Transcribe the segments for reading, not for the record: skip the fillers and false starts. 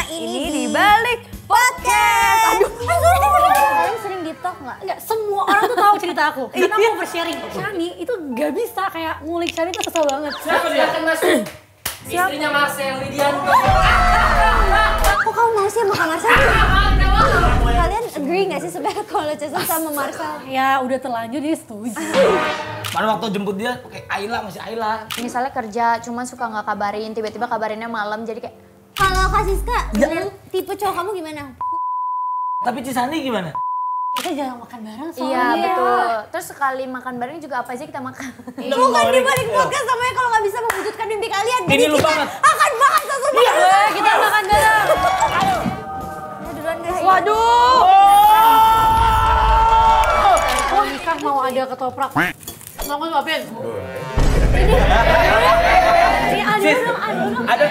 ini di balik podcast. Aduh, kalian sering di talk nggak? Enggak, semua orang tuh tahu cerita aku. Karena aku over-sharing. Shani itu gak bisa kayak ngulik Shani tuh kesel banget. Siapa dia? Istrinya Marcel Widianto. Kok kamu mau sih sama Kak Marcel? Kalian agree nggak sih sebenarnya kalau Cesar sama Marcel? Ya udah terlanjur jadi setuju. Pada waktu jemput dia pakai Ayla, masih Ayla. Misalnya kerja cuman suka nggak kabarin, tiba-tiba kabarinnya malam jadi kayak. Kalau Kak Siska, tipe cowok kamu gimana? Tapi Cisani gimana? Kita jarang makan bareng soalnya. Iya betul. Terus sekali makan bareng juga apa aja kita makan. Bukan di balik podcast namanya kalau nggak bisa mewujudkan mimpi kalian. Ini Jadi lu kita banget. akan makan sesuatu. Iya, kita makan bareng. Ayo. Ya duluan guys. Waduh. Oh, nikah mau ada ketoprak. Mau aku suapin? Ini ada dong, Ada.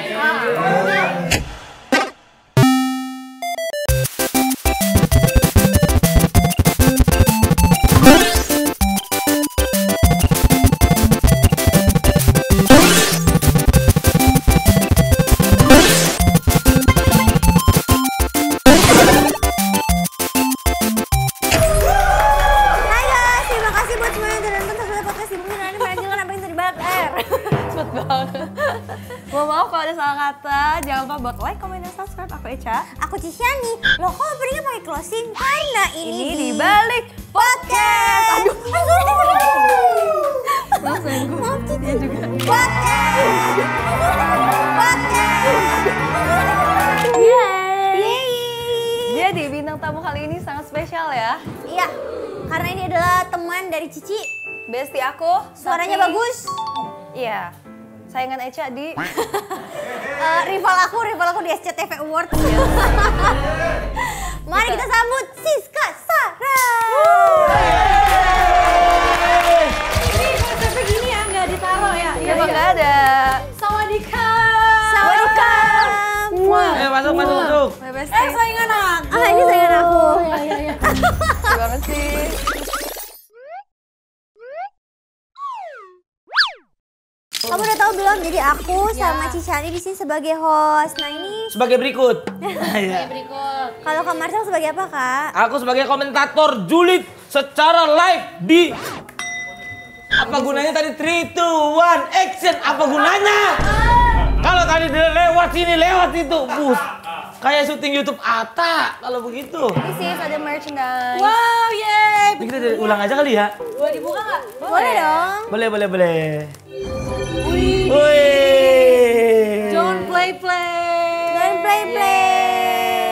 Maaf kalau ada salah kata, jangan lupa buat like, comment, dan subscribe. Aku Echa. Aku Cisyani. Loh kok openingnya pakai closing? Karena Ini di balik podcast. Aduh, maaf Cici. dia juga. Podcast. Yeay. Jadi bintang tamu kali ini sangat spesial ya. Iya, karena ini adalah teman dari Cici. Bestie aku. Suaranya tapi- bagus. Iya. Saingan Echa di Rival aku di SCTV Award. Mari kita sambut Siska Sarah. Ini konsepnya gini ya, nggak ditaruh ya? Iya, nggak ada. Sawadika. Sawadika. Masuk. Saingan aku. Ah, ini saingan aku. Iya. Seru banget sih. Kamu udah tahu belum? Jadi aku sama Cisyani di sini sebagai host. Nah ini Sebagai berikut. Iya. kalau Kak Marcel sebagai apa Kak? Aku sebagai komentator julid secara live di apa gunanya tadi 3, 2, 1, action. Apa gunanya? Kalau tadi dia lewat sini, lewat itu, bus. Kayak syuting YouTube Ata kalau begitu. This is ada merchandise. Wow, yeay. Kita ulang aja kali ya. Boleh dibuka nggak? Boleh dong. Boleh. Wih. Wih. Don't play. Dan play.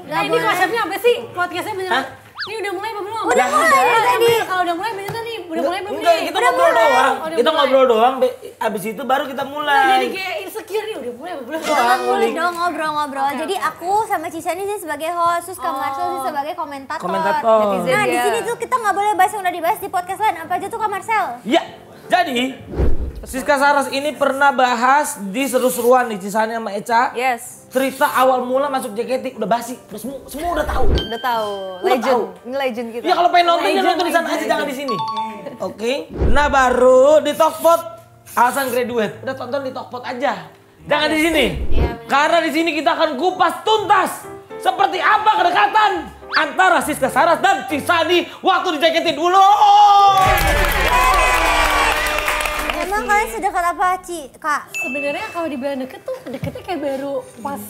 Nah, ini konsepnya apa sih? Podcastnya beneran? Hah? Ini udah mulai apa belum? Udah mulai dari tadi. Kalau udah mulai beneran nih, udah mulai belum Enggak, nih? kita ngobrol doang. Oh, udah Kita mulai. ngobrol doang. Abis itu baru kita Jadi mulai. kayak insecure nih, udah mulai apa belum? Boleh dong ngobrol-ngobrol. Jadi aku sama Cisyani sih sebagai host, terus Kak Marcel sih sebagai komentator. Komentator. Netizen. Nah di Iya. sini tuh kita nggak boleh bahas yang udah dibahas di podcast lain. Apa aja tuh Kak Marcel? Ya, jadi Siska Saras ini pernah bahas di seru-seruan nih Cisani sama Echa. Yes, Cerita awal mula masuk JKT udah basi, semua udah tahu. udah tahu. Udah Legend, tahu. ini legend kita. Ya kalau pengen nonton ya nonton di sana aja, jangan di sini. Oke. Nah baru di Talkpot alasan graduate. Udah tonton di Talkpot aja. Jangan di sini. Karena di sini kita akan kupas tuntas seperti apa kedekatan antara Siska Saras dan Cisani waktu di JKT dulu. Emang kalian sedekat apa Ci? Kak? Sebenarnya kalau dibilang deket tuh deketnya kayak baru pas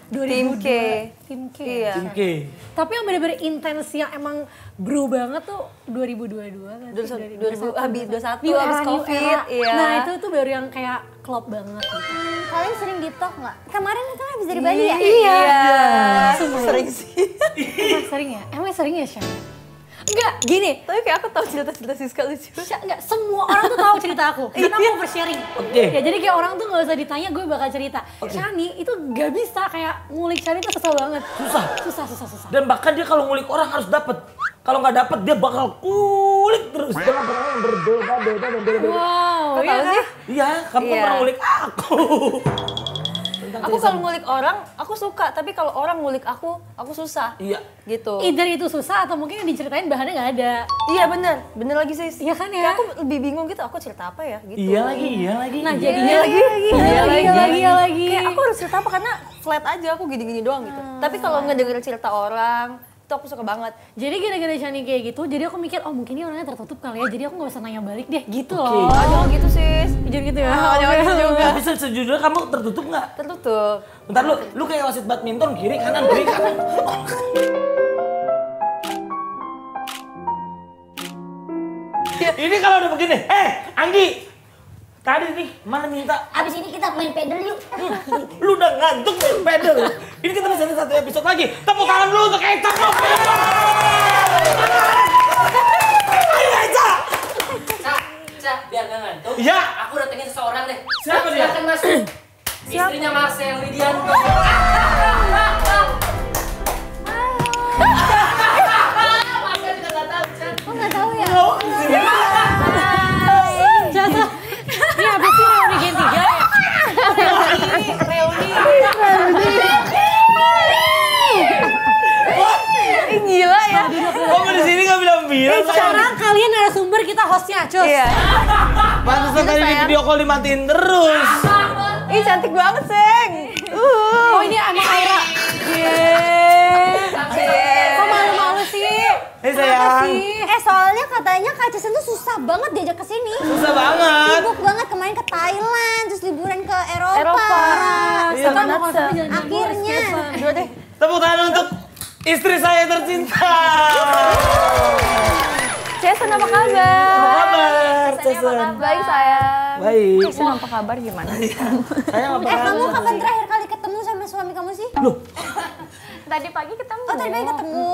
2002. Tim K. Iya. Oke. Tapi yang bener-bener intens yang emang bro banget tuh 2022 kan? 2021 habis New Covid, era. iya. Nah itu tuh baru yang kayak klop banget gitu. Kalian sering di talk nggak? Kemarin kan habis dari Bali ya? Iya. Sumpah. Sering sih. Emang sering ya? Emang sering ya Shan? Enggak, gini. Tapi kayak aku tahu cerita-cerita Siska lucu. Enggak, semua orang tuh tahu cerita aku. Karena aku over-sharing. Oke. Ya jadi kayak orang tuh gak usah ditanya, gue bakal cerita. Shani itu gak bisa kayak ngulik Shani tuh susah banget. Susah. Dan bahkan dia kalau ngulik orang harus dapet. Kalau nggak dapet dia bakal kulik terus. Dengan orang yang berbeda. Wow, Kok tahu sih? Iya, kamu Iya. pernah ngulik aku. Aku kalau ngulik orang, aku suka. Tapi kalau orang ngulik aku susah. Iya. Gitu. Either itu susah atau mungkin yang diceritain bahannya nggak ada. Iya bener lagi sis. Iya kan ya? Kayak aku lebih bingung gitu, aku cerita apa ya gitu. Iya lagi. Nah Iya. jadinya lagi. Kayak aku harus cerita apa karena flat aja, aku gini-gini doang gitu. Tapi kalau ngedenger cerita orang, itu aku suka banget. Jadi gara-gara Shani kayak gitu, jadi aku mikir, oh mungkin ini orangnya tertutup kali ya, jadi aku gak usah nanya balik deh, gitu loh. Oh, jangan gitu sis. Jadi gitu ya? Jangan gitu juga. Tapi sejujurnya kamu tertutup nggak? Tertutup. Bentar lu kayak wasit badminton kiri kanan. Ini kalau udah begini, Anggi, tadi nih mana minta? Abis ini kita main pedal yuk. Lu udah ngantuk main pedal. Ini kita masih ada satu episode lagi. Tepuk tangan dulu untuk Eca. Ayo Eca. Ca, biar gak ngantuk. Iya. Aku datengin seseorang deh. Siapa dia? Silakan masuk. Istrinya Marcel Widianto. Marcel juga gak tahu, Ca. Kok nggak tahu ya? Jasa, ini habis sih reuni Gen 3 ya? Reuni. Gila ya. Kamu di sini nggak bilang-bilang. Sekarang kalian narasumber, kita hostnya, cus. Iya. Pantesan tadi di video call dimatiin terus. Ih cantik banget, Seng. Oh ini emang Aira. Kok malu-malu sih? Sayang. Soalnya katanya Kak Jason tuh susah banget diajak ke sini. Susah banget. Sibuk banget kemarin ke Thailand, terus liburan ke Eropa. Iya, Kita mau konsepnya jalan-jalan Akhirnya. Dua deh. Tepuk tangan untuk istri saya tercinta. Jason apa kabar? Apa kabar, Jason? Baik sayang. Baik. Jason apa kabar gimana? Sayang apa kabar? Kamu kapan terakhir kali ketemu sama suami kamu sih? Tadi pagi ketemu. Oh, tadi pagi ketemu.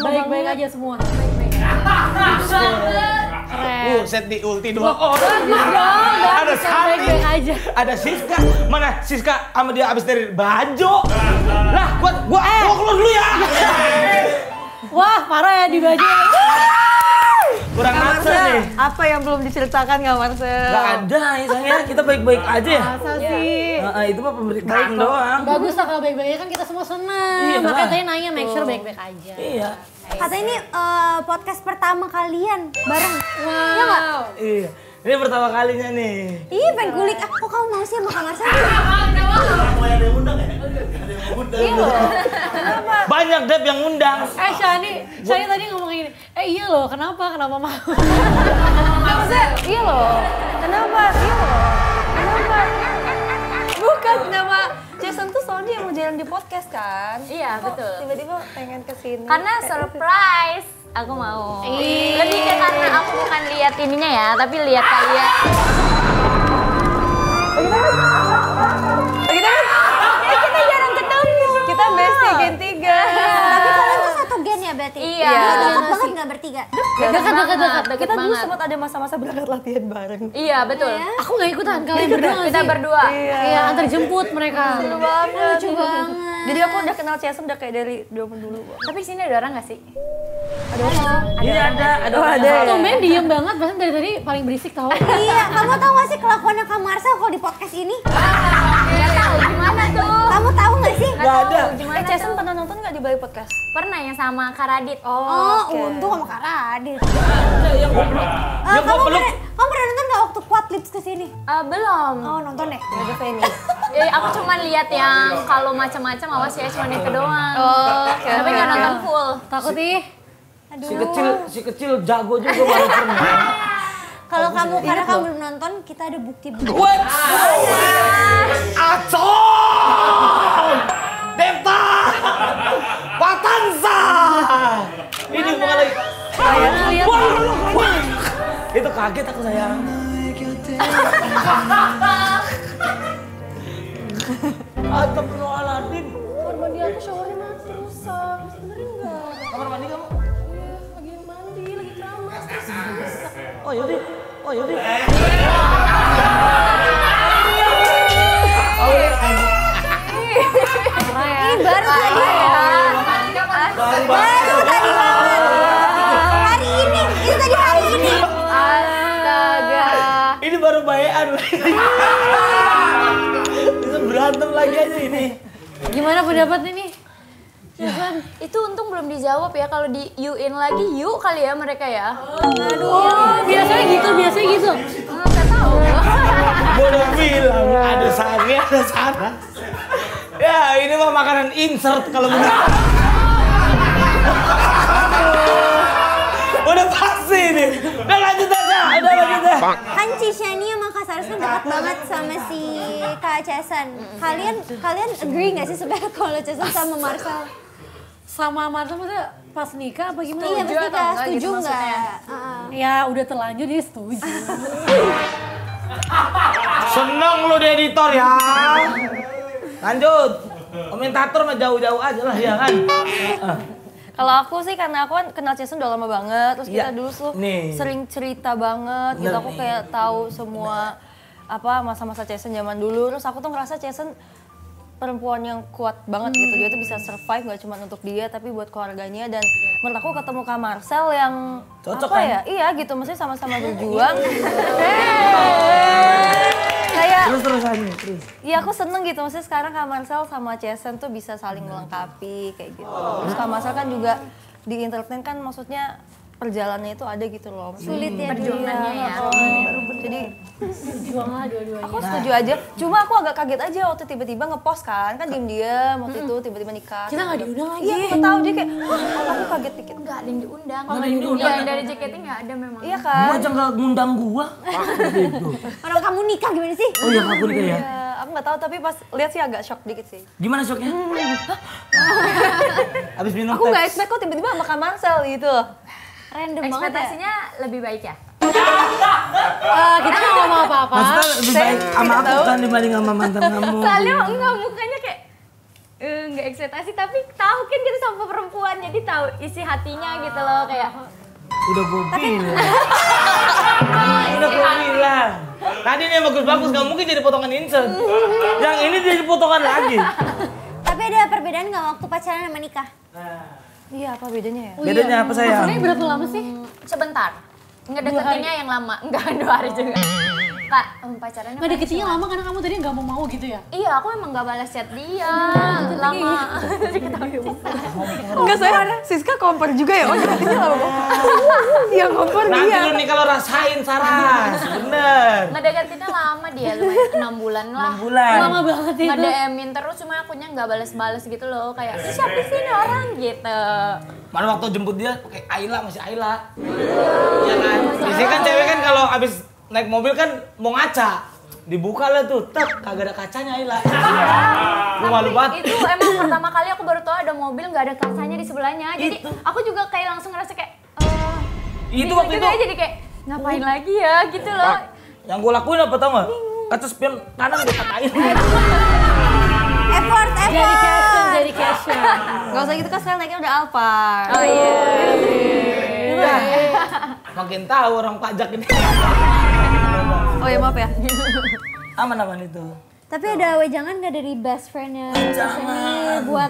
Baik-baik aja semua. Set di ulti 2 orang. Ada Sani. Baik-baik aja. Ada Siska. Mana Siska sama dia abis dari Bajo. Lah, gua keluar dulu ya. Wah, parah ya di baju. Kurang aja nih. Apa yang belum diceritakan nggak Marcel? Gak ada ya sayang, kita baik-baik aja ya. Masa sih? Itu mah pemberitaan doang. Bagus lah kalau baik-baik kan kita semua senang. Iya. Makanya tadi nanya make sure baik-baik aja. Iya. Katanya ini podcast pertama kalian bareng. Wow. Iya. Ini pertama kalinya nih. Iya, pengen kulik. Kok kamu mau sih sama Kak Marcel? Banyak Dep yang ngundang. Shani tadi ngomong gini, iya loh, kenapa mau? Maksudnya, iya loh. Kenapa? Iya loh. Kenapa? Bukan nama Jason tuh soalnya yang mau jalan di podcast kan? Iya, betul. Tiba-tiba pengen kesini. Karena surprise, aku mau. Lebih ke karena aku bukan lihat ininya ya, tapi lihat kalian. Kita jarang ketemu. Kita bestie Gen 3. Tapi kalian tuh satu gen ya berarti? Iya. Deket banget nggak bertiga? Deket Kita dulu banget. sempat ada masa-masa berangkat latihan bareng. Iya, betul. Aku gak ikutan, kalian berdua Kita berdua. Iya, antar jemput mereka. Seru banget. Lucu banget. Jadi aku udah kenal Jason udah kayak dari zaman dulu. Tapi di sini ada orang nggak sih? Ini ada. Tumben diem banget, bahkan dari tadi paling berisik tau. Iya, kamu tahu gak sih kelakuannya Kak Marcel kalau di podcast ini? Nggak tahu gimana tuh. Kamu tahu gak sih? Gak ada. Gimana Jason tuh? pernah nonton nggak di Bali Podcast? Pernah yang sama Kak Radit. Oh, untung sama Kak Radit. Yang goblok. Yang Kamu goblok. pernah nonton gak waktu Quad Lips kesini? Belum. Oh, nonton deh. Ada Feni. Aku cuma lihat yang kalau macam-macam awas ya cuma itu doang. Oke. Tapi nggak nonton full. Takut ih. Aduh. Si kecil jago juga baru pernah. Kalau kamu, karena kamu belum nonton, kita ada bukti-bukti. What? Acong! Depta! Patansa! Ini bukan lagi. Wah. Itu kaget aku sayang. Astagfirullahaladzim. Kamar mandi aku showernya mati rusak. Sebenernya enggak. Kamar mandi kamu? Iya, lagi mandi, lagi keramas. Oh yaudah. Ini baru tadi banget. Hari ini, itu tadi hari ini. Astaga. Ini baru bayan. Itu ini. Gimana pendapatnya nih? Itu untung belum dijawab ya. Kalau di you-in lagi, yuk kali ya mereka ya. Aduh, biasanya gitu. Nggak tahu. Boleh bilang ada sange, ada sanas. Ya ini mah makanan insert kalau begitu. Udah pasti nih. Udah lanjut aja. Kan Cishani sama Kak Saras kan dekat banget sama si Kak Chesan. Kalian agree nggak sih sebenarnya kalau Chesan sama Marcel? Sama Marcel maksudnya pas nikah apa gimana? Iya, pas nikah. Setuju gitu nggak? maksudnya? Ya udah terlanjur dia setuju. Seneng lu di editor ya. Lanjut. Komentator mah jauh-jauh aja lah ya kan. Kalau aku sih karena aku kan kenal Jason udah lama banget, terus kita Iya. dulu tuh Nih. sering cerita banget gitu. Bener Aku nih. kayak tahu semua apa masa-masa Jason zaman dulu. Terus aku tuh ngerasa Jason perempuan yang kuat banget gitu. Dia tuh bisa survive gak cuma untuk dia tapi buat keluarganya. Dan menurut aku ketemu Kak Marcel yang Cocok apa kan? ya? Iya gitu, maksudnya sama-sama berjuang. Kayak Terus aja terus. iya aku seneng gitu, maksudnya sekarang Kak Marcel sama Jason tuh bisa saling melengkapi kayak gitu. Terus Kak Marcel kan juga di entertain kan maksudnya perjalanannya itu ada gitu loh. Sulit ya Perjuangannya ya. Jadi Juang lah dua-duanya. aku setuju aja, cuma aku agak kaget aja waktu tiba-tiba ngepost kan diem-diem waktu itu tiba-tiba nikah. Kita nggak diundang lagi. Iya aku tahu dia kayak, "Hah?" Aku kaget dikit. Nggak ada yang diundang. Nggak ada yang diundang. Yang dari JKT nggak ada memang. Iya Gua kan? aja nggak ngundang gua. Gitu. Orang kamu nikah gimana sih? Oh iya aku nikah ya. Iya, aku nggak tahu tapi pas lihat sih agak shock dikit sih. Gimana shocknya? Abis minum Aku nggak teh. expect kok tiba-tiba sama Kak Marcel gitu. Random banget ya. Ekspektasinya lebih baik ya? Kita nggak ngomong apa-apa. Maksudnya lebih baik sama aku kan dibanding sama mantan kamu. Soalnya enggak mukanya kayak nggak ekspektasi tapi tahu kan kita sama perempuan jadi tahu isi hatinya gitu loh kayak Udah gue bilang. Udah gue bilang. Tadi ini yang bagus-bagus gak mungkin jadi potongan insert. Yang ini jadi potongan lagi. Tapi ada perbedaan nggak waktu pacaran sama nikah? Iya apa bedanya ya? Bedanya apa sayang? Maksudnya berapa lama sih? sebentar ngedeketinnya yang lama enggak 2 hari juga Kak pacarannya Nggak deketinnya lama karena kamu tadi nggak mau gitu ya? iya aku emang nggak balas chat dia lama Enggak saya, Siska kompor juga ya? Oh deketinnya lama banget. Iya kompor Nanti dia. lu nih kalau rasain Saras. Bener. ngedeketinnya lama dia lumayan 6 bulan lah 6 bulan. Lama banget itu. nge-DM-in terus cuma akunya nggak balas-balas gitu loh kayak "Ih, siapa sih ini orang gitu Mana waktu jemput dia pakai Ayla, masih Ayla. Iya kan? Biasanya kan cewek kan kalau abis naik mobil kan mau ngaca. Dibuka lah tuh, tek, kagak ada kacanya Ayla. Lu malu banget. itu emang pertama kali aku baru tahu ada mobil nggak ada kacanya di sebelahnya jadi aku juga kayak langsung ngerasa kayak Itu waktu itu. jadi kayak ngapain lagi ya gitu loh Yang gue lakuin apa tau gak? Kaca spion kanan gue katain. Effort. Jadi cashier. Gak usah gitu kan sekarang naiknya udah Alphard. oh iya Makin tahu orang pajak ini. Oh ya maaf ya. Aman itu. Tapi ada wejangan nggak dari best friendnya Cishani buat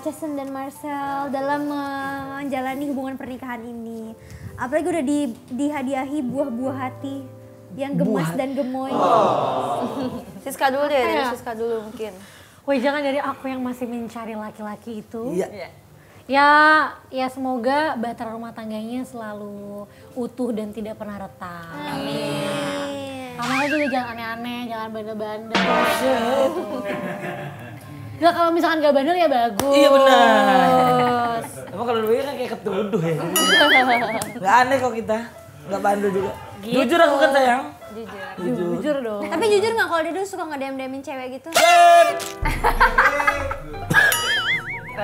Jason dan Marcel dalam menjalani hubungan pernikahan ini? Apalagi udah dihadiahi buah-buah hati yang gemas dan gemoy. Siska dulu deh, dari Siska dulu mungkin. Woi jangan dari aku yang masih mencari laki-laki itu. Iya. Ya semoga bahtera rumah tangganya selalu utuh dan tidak pernah retak. Amin. Kamu juga jangan aneh-aneh, jangan bandel-bandel. Gak kalau misalkan gak bandel ya bagus. Iya benar. Emang kalau dulu kan kayak ketuduh ya. Gak aneh kok kita. Gak bandel juga. Jujur aku kan sayang. Jujur dong. Tapi jujur nggak kalau dia dulu suka nge-DM-DM-in cewek gitu?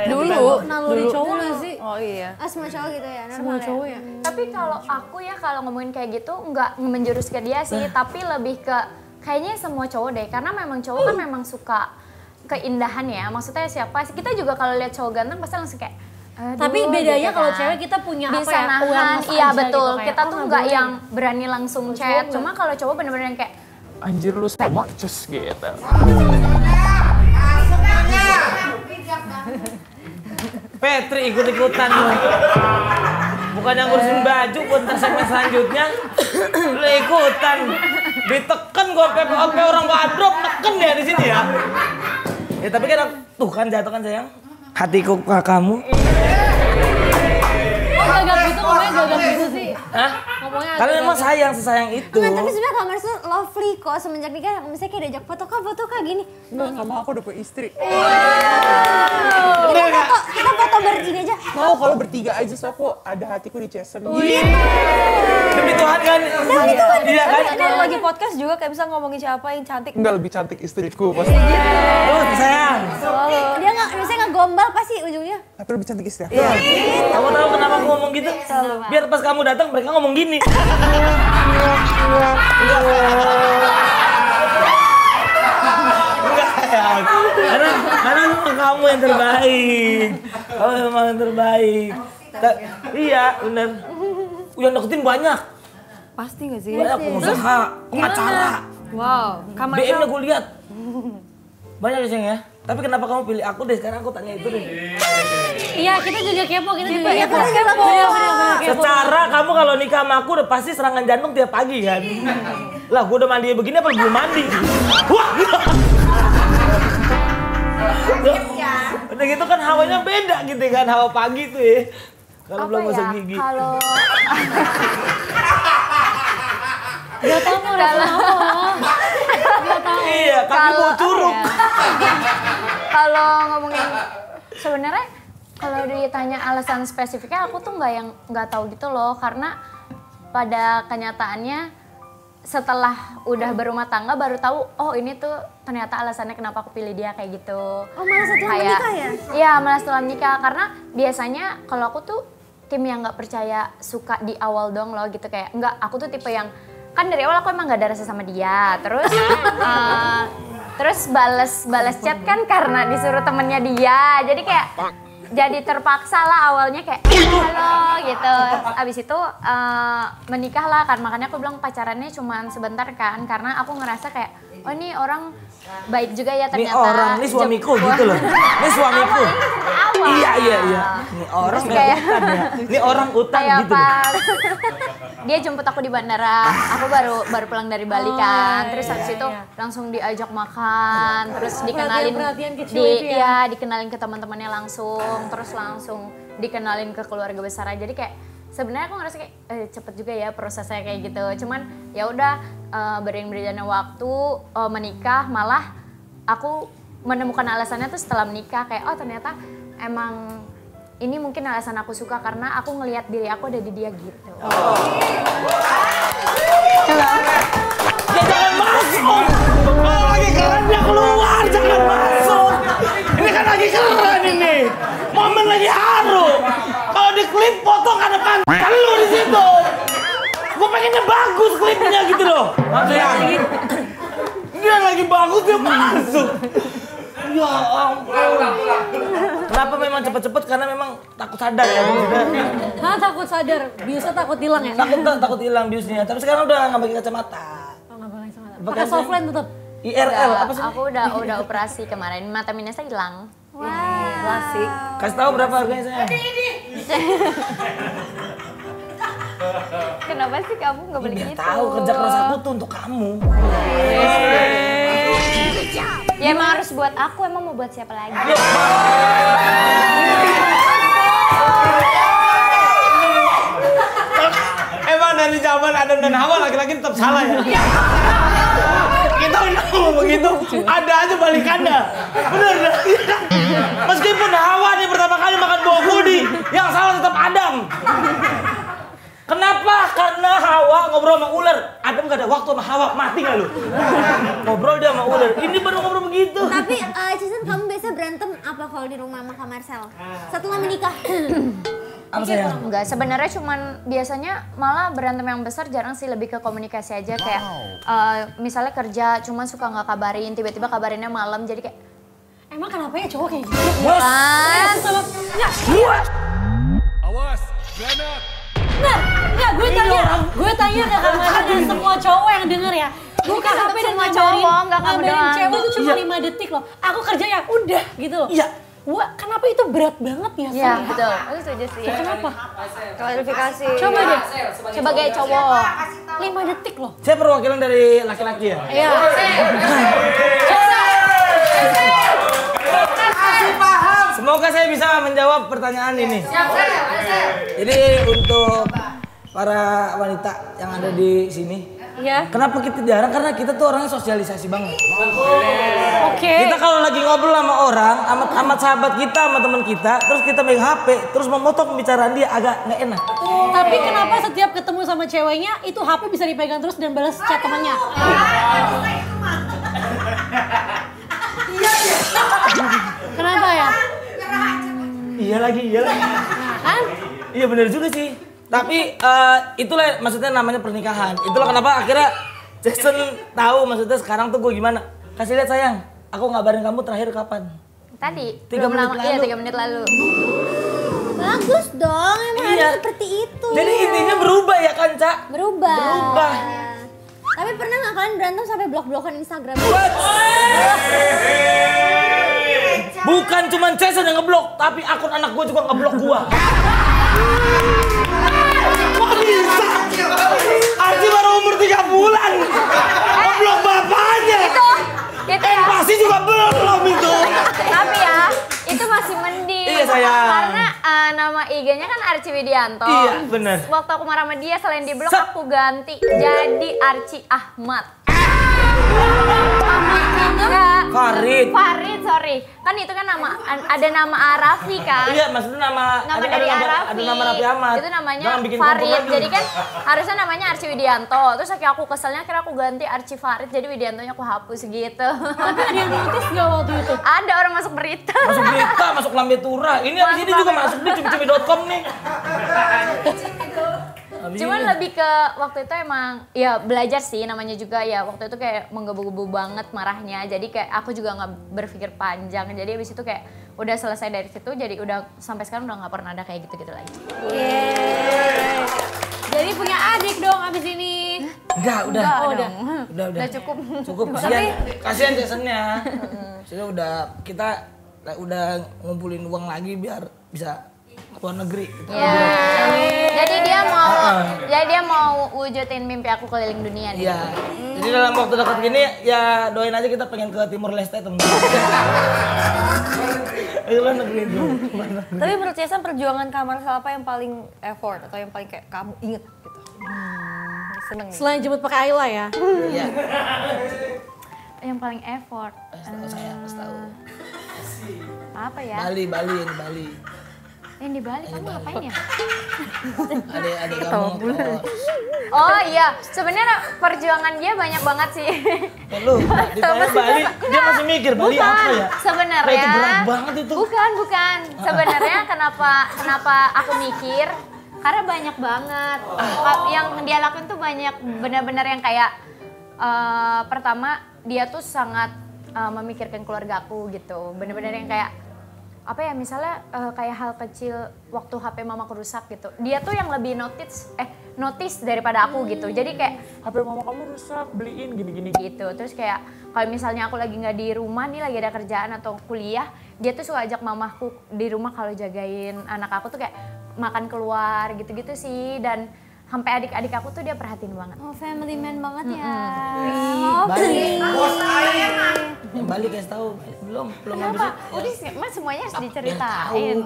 Dulu. Naluri cowok gak sih? Oh iya. Ah semua cowok gitu ya? Semua Normal cowok ya? ya? tapi kalau aku ya kalau ngomongin kayak gitu nggak menjurus ke dia sih tapi lebih ke kayaknya semua cowok deh karena memang cowok kan memang suka keindahan ya maksudnya siapa sih kita juga kalau lihat cowok ganteng pasti langsung kayak aduh, Tapi bedanya gitu kalau kan. cewek kita punya bisa apa ya? nahan awareness iya aja betul gitu, kayak, kita oh, tuh nggak nggak boleh. yang berani langsung chat cuma kalau cowok bener-bener yang kayak Anjir lu smartcus gitu. Petri ikut-ikutan lu. Bukan yang ngurusin baju buat segmen selanjutnya. Lu ikutan. Diteken gua sampai orang badrop neken dia di sini ya. Ya tapi kan tuh kan jatuh kan sayang. Hatiku ke kamu. Oh gagap gitu ngomongnya gagap gitu sih. Hah? Ngomongnya Karena memang sayang sesayang itu. Enggak, tapi sebenarnya Kak Marcel lovely kok semenjak nikah. Misalnya kayak diajak foto kak gini. Enggak, sama aku udah punya istri. Kita foto bertiga aja. Mau kalau bertiga aja, so aku ada hatiku di Jason. Demi Tuhan kan. Iya kan. Kalau lagi podcast juga kayak bisa ngomongin siapa yang cantik. Enggak, lebih cantik istriku pasti. Tuh sayang. Dia nggak, misalnya nggak gombal pasti ujungnya. Tapi lebih cantik istri aku. Iya. Kamu tahu kenapa aku ngomong gitu? Biar pas kamu datang mereka ngomong gini. Enggak sayang. Karena memang kamu yang terbaik. Kamu memang yang terbaik. Iya bener. Yang deketin banyak. Pasti gak sih? Banyak pengusaha, pengacara. Wow, kamar BM-nya gue lihat. Banyak ya sayang ya. Tapi kenapa kamu pilih aku deh? Sekarang aku tanya itu deh. Iya kita juga kepo, kita juga kepo. Kepo. Secara kamu kalau nikah sama aku udah pasti serangan jantung tiap pagi kan? Lah gue udah mandi begini apa belum mandi? Wah! Udah gitu kan hawanya beda gitu kan, hawa pagi tuh ya. Kalau belum gosok gigi. Kalau Gak tau mau rasa apa. Gak tau. Iya, kaki mau curug. kalau ngomongin sebenarnya kalau ditanya alasan spesifiknya aku tuh nggak tahu gitu loh, karena pada kenyataannya setelah udah berumah tangga baru tahu oh ini tuh ternyata alasannya kenapa aku pilih dia kayak gitu. Oh malah setelah menikah ya? Iya malah setelah menikah, karena biasanya kalau aku tuh tim yang nggak percaya suka di awal dong loh gitu, kayak nggak, aku tuh tipe yang kan dari awal aku emang gak ada rasa sama dia, terus bales chat kan karena disuruh temennya dia, jadi kayak jadi terpaksa lah awalnya kayak halo gitu. Abis itu menikah lah kan, makanya aku bilang pacarannya cuma sebentar kan, karena aku ngerasa kayak oh ini orang baik juga ya ternyata. Ini orang, ini suamiku gitu loh. Ini suamiku. Awal. Iya. Ini orang kayak utang ya. Ini orang utang kayak gitu. pas dia jemput aku di bandara, aku baru pulang dari Bali kan, terus habis itu langsung diajak makan, terus dikenalin Perhatian kecil itu ya? dikenalin ke teman-temannya langsung, terus langsung dikenalin ke keluarga besar. Jadi kayak sebenarnya aku ngerasa kayak cepet juga ya prosesnya kayak gitu. Cuman ya udah beriring berjalannya waktu menikah, malah aku menemukan alasannya tuh setelah menikah, kayak oh ternyata emang ini mungkin alasan aku suka karena aku ngelihat diri aku ada di dia gitu. Ya jangan masuk. Kalau lagi keren dia keluar, jangan masuk. Ini kan lagi keren ini. Momen lagi haru. Kalau di klip potong ada kan lu di situ. Gue pengennya bagus klipnya gitu loh. Maksudnya dia lagi bagus dia masuk. Ya ampun. Kenapa memang cepet-cepet? Karena memang takut sadar ya maksudnya. Hah takut sadar, biusnya takut hilang ya? Takut hilang biusnya. Tapi sekarang udah nggak pakai kacamata. Oh nggak pakai kacamata. Pakai Pakai softline tetap. IRL apa sih? Aku udah operasi kemarin, mata minusnya hilang. Wow. Klasik. Kasih tahu berapa harganya saya? Kenapa sih kamu nggak boleh Biar gitu? tahu kerja keras aku tuh untuk kamu. Ya emang harus buat aku, emang mau buat siapa lagi? Emang dari zaman Adam dan Hawa laki-laki tetap salah ya? Kita udah ngomong begitu, ada aja balikannya. Bener. Meskipun Hawa nih pertama kali makan buah kudi, yang salah tetap Adam. Kenapa? Karena Hawa ngobrol sama ular. Adam gak ada waktu sama Hawa, mati gak lu? Ngobrol dia sama ular, ini baru ngobrol begitu. Tapi Jason, kamu biasa berantem apa kalau di rumah sama Kak Marcel? Setelah menikah? Apa sayang? Enggak, sebenarnya cuman biasanya malah berantem yang besar jarang sih, lebih ke komunikasi aja kayak misalnya kerja cuman suka nggak kabarin, tiba-tiba kabarinnya malam, jadi kayak Emang kenapa ya cowok kayak gitu? kan Awas, granat. Enggak, gue tanya ke Kak Mada dan semua cowok yang denger ya. Buka HP dan semua cowok, nggak kamu doang. cewek itu cuma 5 detik loh. Aku kerja ya udah gitu loh. Iya. Wah, kenapa itu berat banget ya? Iya betul, aku setuju sih. Kenapa? Klarifikasi. Coba deh, Sebagai cowok. 5 detik loh. Saya perwakilan dari laki-laki ya? Iya. Semoga saya bisa menjawab pertanyaan ini. Siap, saya. Jadi untuk para wanita yang ada di sini, kenapa kita jarang? Karena kita tuh orangnya sosialisasi banget. Oke. Kita kalau lagi ngobrol sama orang, sama sahabat kita, sama teman kita, terus kita megang HP, terus memotong pembicaraan dia agak nggak enak. Tapi kenapa setiap ketemu sama ceweknya itu HP bisa dipegang terus dan balas chat temannya? Kenapa ya? Iya lagi. Nah, kan? Iya bener juga sih. Tapi itulah maksudnya namanya pernikahan. Itulah kenapa akhirnya Jason tahu maksudnya sekarang tuh gue gimana. Kasih lihat sayang, aku ngabarin kamu terakhir kapan? Tadi 3 menit lalu. Iya 3 menit lalu. Bagus dong, emang Iya. harus seperti itu. Jadi intinya berubah ya kan, Cak? Berubah. Tapi pernah nggak kalian berantem sampai blok-blokan Instagram? Bukan cuma Jason yang ngeblok, tapi akun anak gue juga ngeblok gue. Kok bisa? Archie baru umur 3 bulan. Ngeblok bapaknya. Itu ya. Pasti juga belum itu. Tapi ya, itu masih mending. Iya, sayang. Karena nama IG-nya kan Archie Widianto. Iya, bener. Waktu aku marah sama dia, selain di blok aku ganti jadi Archie Ahmad. Farid. Farid, sorry. Kan itu kan nama, ada nama Arafi kan? Iya, maksudnya nama Dari Arafi. ada nama Raffi Ahmad. Itu namanya Jangan bikin kompor Farid. lagi. Jadi kan harusnya namanya Archie Widianto. Terus akhirnya aku keselnya akhirnya aku ganti Archie Farid. Jadi Widiantonya aku hapus gitu. Tapi ada yang notice gak waktu itu? Ada orang masuk berita. Masuk berita, masuk lambe tura. Ini abis ini juga masuk di cumi-cumi.com nih. Cuman lebih ke waktu itu emang ya belajar sih, namanya juga ya waktu itu kayak menggebu-gebu banget marahnya. Jadi kayak aku juga nggak berpikir panjang. Jadi abis itu kayak udah selesai dari situ, jadi udah sampai sekarang udah nggak pernah ada kayak gitu-gitu lagi. Jadi punya adik dong abis ini. Enggak, udah. Udah cukup. Cukup, kasihan Jasonnya. Sudah kita udah ngumpulin uang lagi biar bisa luar negeri. Iya. Jadi dia mau wujudin mimpi aku keliling dunia nih. Iya. Jadi dalam waktu dekat gini ya doain aja kita pengen ke Timor Leste teman-teman. Luar negeri itu. Tapi menurut Jason perjuangan kamar apa yang paling effort atau yang paling kayak kamu inget gitu? Seneng nih. Selain jemput pakai Ayla ya. Iya. Yang paling effort. Saya tahu. Apa ya? Bali. Yang di Bali kamu ngapain ya? Ada kamu. Oh iya, sebenarnya perjuangan dia banyak banget sih. Lu ditanya Bali, dia masih mikir Bali apa ya? Sebenarnya. Nah, itu berat banget itu. Bukan. Sebenarnya kenapa aku mikir? Karena banyak banget. Yang dia lakuin tuh banyak benar-benar yang kayak pertama dia tuh sangat memikirkan keluarga aku gitu. Benar-benar yang kayak apa ya, misalnya kayak hal kecil waktu HP mamaku rusak gitu. Dia tuh yang lebih notice daripada aku gitu. Jadi kayak HP mama kamu rusak, beliin gini-gini. gitu. Terus kayak kalau misalnya aku lagi nggak di rumah nih, lagi ada kerjaan atau kuliah, dia tuh suka ajak mamaku di rumah kalau jagain anak aku tuh kayak makan keluar gitu-gitu sih. Dan sampai adik-adik aku tuh dia perhatiin banget. Oh, family man banget ya. Bali. Bali kasih tahu. Belum habis itu. Udah mas semuanya harus diceritain.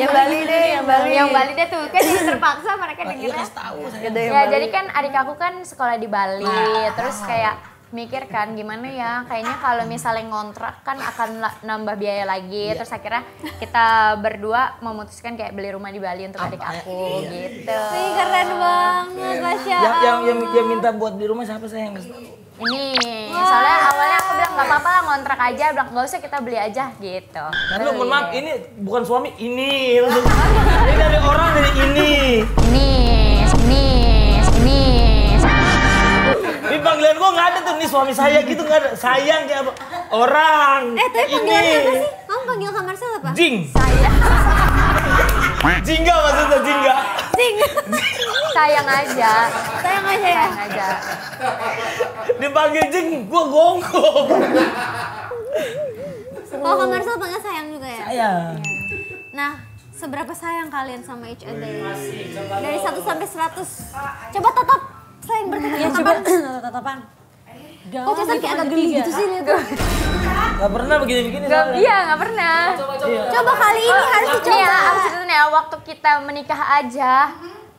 Yang Bali deh, Yang Bali deh tuh kan terpaksa mereka Iya dengernya. kasih tahu saya. Ya jadi kan adik aku kan sekolah di Bali, terus kayak mikir kan gimana ya, kayaknya kalau misalnya ngontrak kan akan nambah biaya lagi. Terus akhirnya kita berdua memutuskan kayak beli rumah di Bali untuk adik aku gitu. Ih, keren banget, Masya Yang minta buat di rumah siapa saya yang kasih tahu? Ini soalnya awalnya aku bilang nggak apa-apa lah ngontrak aja, bilang nggak usah kita beli aja gitu. Kan lu mohon maaf, ini bukan suami, ini. Ini dari orang dari ini. Ini. Ini panggilan gua nggak ada tuh, nih suami saya gitu nggak ada. Sayang kayak apa? Orang. Tapi panggilannya apa sih? Kamu panggil Kak Marcel apa? Jing. Jingga maksudnya Jingga. Sayang aja. Sayang aja ya? Sayang aja. Dipanggil Jing, gua gonggong. Kalau Kak Marcel panggil sayang juga ya? Sayang. Nah, seberapa sayang kalian sama each other? Dari 1 sampai 100. Coba tatap. Selain bertatap Ya coba tatapan. Kok Jason kayak agak geli gitu sih lihat. Gak pernah begini-begini. Iya, nggak pernah. Coba kali ini harus Nih dicoba. ya, abis itu nih ya, waktu kita menikah aja,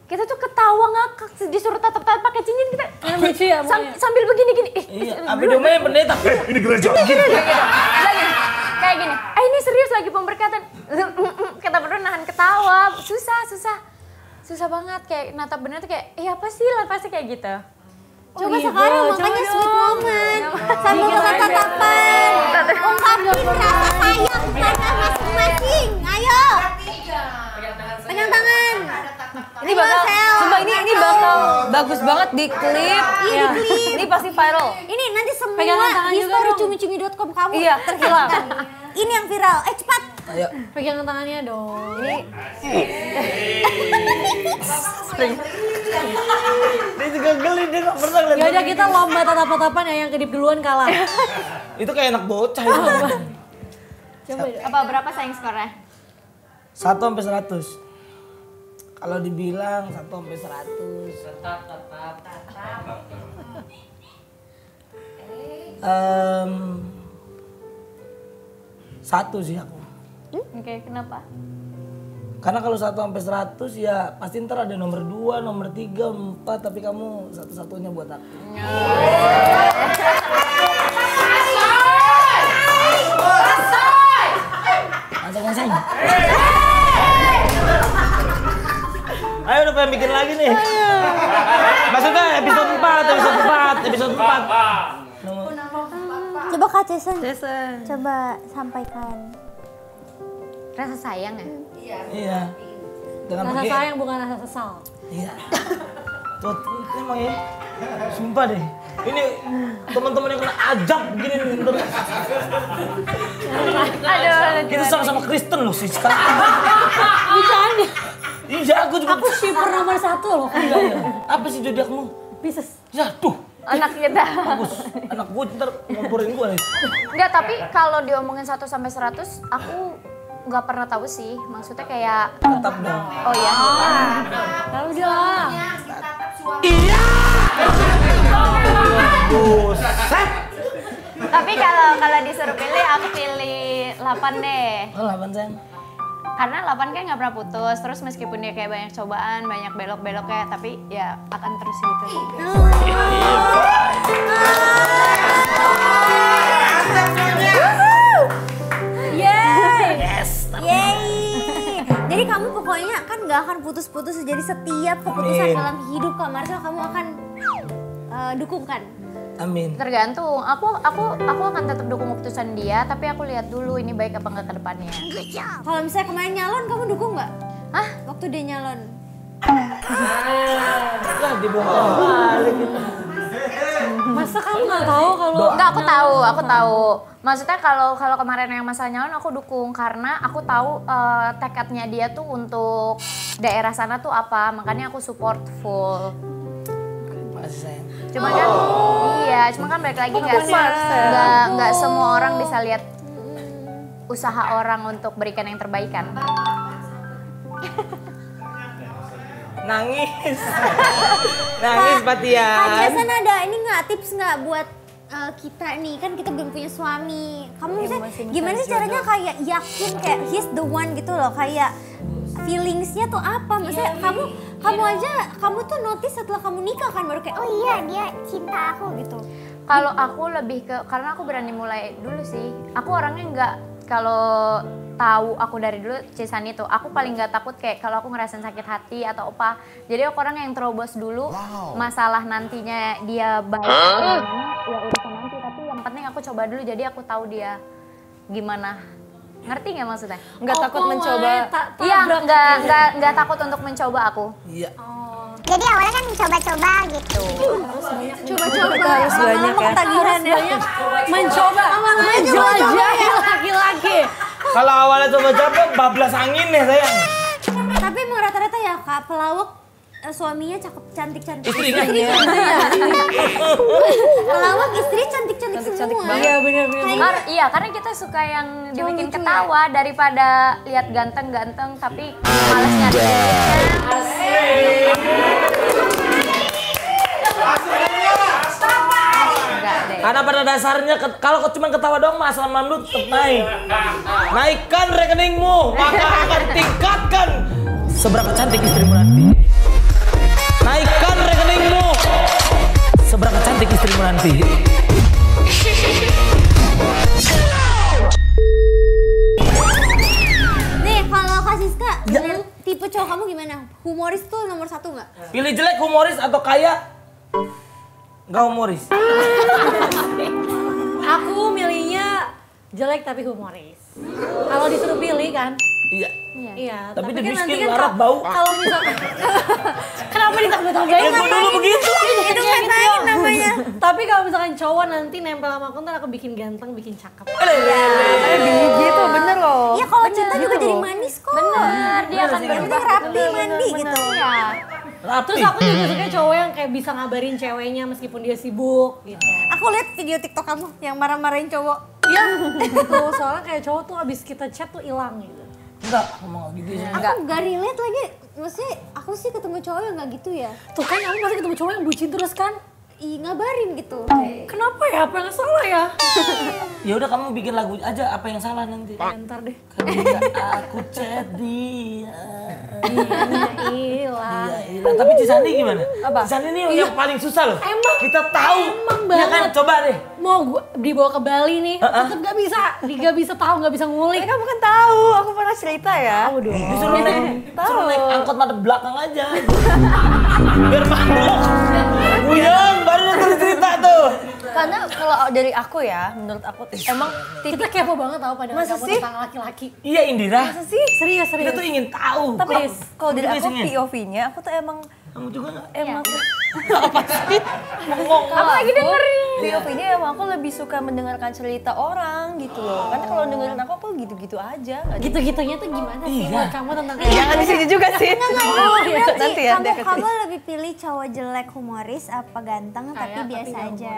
kita tuh ketawa ngakak, disuruh tatap-tatap pakai cincin kita Lucu ya, sambil begini-gini. Iya, abis domain pendeta. Ini gereja. Kayak gini, ini serius lagi pemberkatan. Kita berdua nahan ketawa, susah banget. Kayak natap bener tuh kayak, apa sih lah pasti kayak gitu. Coba sekarang makanya sweet moment. Sambil tatap-tatapan. Ungkapin rasa sayang pada masing-masing. Ayo. Pegang tangan. Ini bakal, sumpah ini bakal bagus banget di klip. Iya, di klip. Ini pasti viral. Ini nanti semua Pegangan tangan juga history dong. cumi-cumi.com kamu Iya, terhilangkan. Ini yang viral. Cepat. Ayo. Pegangan tangannya dong. Dia juga geli, dia gak pernah ngeliat. Ya udah kita lomba tatap-tatapan ya, yang kedip duluan kalah. Itu kayak anak bocah itu. Coba deh. Apa berapa sayang skornya? 1 sampai 100. Kalau dibilang 1 sampai 100. Satu sih aku. Oke, kenapa? Karena kalau 1 sampai 100 ya pasti ntar ada nomor 2, nomor 3, 4, tapi kamu satu-satunya buat aku. Langsung. Ayo udah pengen bikin lagi nih. Maksudnya episode 4. Coba Kak Jason. Coba sampaikan. Rasa sayang ya? Iya. Dengan Rasa pakai. sayang bukan rasa sesal. Iya. Tuh, emang ya. Sumpah deh. Ini teman-teman yang kena ajab begini nih. Aduh, Kita sama-sama Kristen loh sih sekarang. Bercanda. Iya, aku juga. Aku shipper nomor 1 loh. Iya. Apa sih zodiakmu? Pisces. Ya, tuh. anak kita. Bagus. Anak gue ntar ngomporin gue nih. Enggak, tapi kalau diomongin 1 sampai 100, aku nggak pernah tahu sih. Maksudnya kayak Tetap dong. oh iya. Tahu dong. Iya. Buset. Tapi kalau disuruh pilih, aku pilih 8 deh. Oh, 8 sayang. Karena 8 kan nggak pernah putus, terus meskipun dia kayak banyak cobaan, banyak belok-beloknya, tapi ya akan terus gitu. Yeay. Yeay. Jadi kamu pokoknya kan nggak akan putus-putus. Jadi setiap keputusan Amin. dalam hidup Kak Marcel kamu akan dukung kan? Amin. Tergantung. Aku akan tetap dukung keputusan dia, tapi aku lihat dulu ini baik apa enggak ke depannya. Kalau misalnya kemarin nyalon kamu dukung nggak? Hah? Waktu dia nyalon. Lah dibongkar balik gitu. Masa kamu nggak tahu kalau Enggak, aku tahu. Maksudnya kalau kemarin yang masa nyalon aku dukung karena aku tahu tekadnya dia tuh untuk daerah sana tuh apa, makanya aku support full. Makasih sayang. Cuma kan, iya, cuma kan balik lagi nggak semua orang bisa lihat usaha orang untuk berikan yang terbaik kan. Nangis. Nangis Kak Patian. Jason ada ini nggak tips nggak buat kita nih, kan kita belum punya suami. Kamu misalnya gimana sih caranya kayak yakin kayak he's the one gitu loh, kayak feelingsnya tuh apa? Maksudnya kamu aja kamu tuh notice setelah kamu nikah kan baru kayak oh iya dia cinta aku gitu. Kalau aku lebih ke, karena aku berani mulai dulu sih. Aku orangnya nggak, kalau tahu aku dari dulu Cisan itu, aku paling nggak takut kayak kalau aku ngerasain sakit hati atau apa. Jadi aku orang yang terobos dulu, masalah nantinya dia baik atau gimana, ya urusan nanti. Tapi yang penting aku coba dulu, jadi aku tahu dia gimana. Ngerti nggak maksudnya? Nggak takut mencoba. Iya, nggak takut untuk mencoba aku. Iya. Jadi awalnya kan coba-coba gitu. Coba-coba Harus banyak ya. tagihan ya. mencoba menjelajahi laki-laki. Kalau awalnya coba-coba bablas angin ya sayang. Tapi emang rata-rata ya Kak pelawak suaminya cakep cantik-cantik. Istrinya. Pelawak istri cantik-cantik semua. Iya benar-benar. Karena kita suka yang dibikin ketawa daripada lihat ganteng-ganteng tapi malas nyari duitnya. Enggak deh. Karena pada dasarnya kalau cuma ketawa doang mah asal mamlu tetap naik. Naikkan rekeningmu, maka akan tingkatkan seberapa cantik istrimu nanti. Naikkan rekeningmu, seberapa cantik istrimu nanti. Nih, kalau Kak Siska, tipe cowok kamu gimana? Humoris tuh nomor 1 nggak? Pilih jelek humoris atau kaya? Nggak humoris. Aku milihnya jelek tapi humoris. Kalau disuruh pilih kan? Iya. Iya. Tapi dia kan miskin, nanti kan larat, bau. Kalau misalkan kenapa ditambah-tambahin? Ya, gua dulu begitu. Itu ngatain namanya. Tapi kalau misalkan cowok nanti nempel sama aku, ntar aku bikin ganteng, bikin cakep. Kayak biji tuh bener loh. Iya, kalau cinta juga jadi manis kok. Bener, dia akan berubah rapi, mandi gitu. Iya. Terus aku juga suka cowok yang kayak bisa ngabarin ceweknya meskipun dia sibuk gitu. Aku lihat video TikTok kamu yang marah-marahin cowok. Iya, gitu. Soalnya kayak cowok tuh abis kita chat tuh hilang gitu. Enggak, ngomong gitu sih. Aku gak relate lagi. Maksudnya aku sih ketemu cowok yang gak gitu ya. Tuh kan kamu pasti ketemu cowok yang bucin terus kan? Ih, ngabarin gitu. Kenapa ya? Apa yang salah ya? Ya udah kamu bikin lagu aja, apa yang salah nanti? Ntar deh. Ketika aku chat dia. Hilang. Iya. Tapi Cisandi gimana? Apa? Cisandi ini yang paling susah loh. Emang. Kita tahu. Emang Ya kan, banget. coba deh. Mau gua dibawa ke Bali nih, tetep gak bisa. Gak bisa tahu, gak bisa ngulik. Kamu kan tahu, aku pernah cerita ya. Tahu dong. Disuruh naik angkot madep belakang aja. Biar mandok. Buyang, baru nonton cerita tuh. Karena kalau dari aku ya, menurut aku emang Kita kepo banget tau pada Masa kamu sih? tentang laki-laki. Iya Indira. Serius. Kita tuh ingin tahu. tapi kalau dari aku Please, POV-nya aku tuh emang juga nggak? emang Apa sih? Ngomong. aku lagi dengerin. POV-nya emang aku lebih suka mendengarkan cerita orang gitu loh. Karena kalau dengerin aku gitu-gitu aja. nggak Gitu-gitunya tuh gimana sih Iya. buat kamu tentang Jangan di sini juga sih. Oh, iya. Nanti ya. Kamu lebih pilih cowok jelek humoris apa ganteng tapi biasa nggak aja?